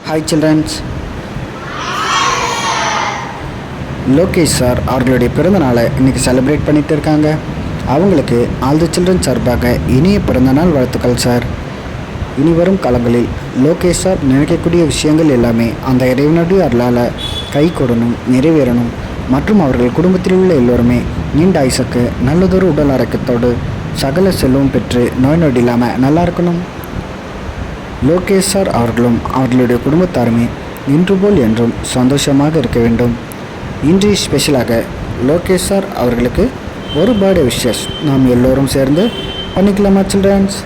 Hi children's. Lokesh sir அவர்களுடைய பிறந்தநாளை இன்றைக்கி செலிப்ரேட் பண்ணிகிட்டு இருக்காங்க. அவங்களுக்கு ஆல் தி சில்ட்ரன் சார்பாக இனிய பிறந்தநாள் வாழ்த்துக்கள் சார். இனி வரும் காலங்களில் லோகேஷ் சார் நினைக்கக்கூடிய விஷயங்கள் எல்லாமே அந்த இறைவனுடைய அருளால் கை கொடுணும், நிறைவேறணும் மற்றும் அவர்கள் குடும்பத்தில் உள்ள எல்லோருமே நீண்ட ஆயுசுக்கு நல்லதொரு உடல் ஆரோக்கியத்தோடு சகல செல்வம் பெற்று நோய் நொடி இல்லாமல் நல்லா இருக்கணும். லோகேஷ் சார் அவர்களும் அவர்களுடைய குடும்பத்தாருமே இன்று போல் என்றும் சந்தோஷமாக இருக்க வேண்டும். இன்று ஸ்பெஷலாக லோகேஷ் சார் அவர்களுக்கு ஒரு பர்த்டே விஷஸ் நாம் எல்லோரும் சேர்ந்து பண்ணிக்கலாமா சில்ட்ரன்ஸ்?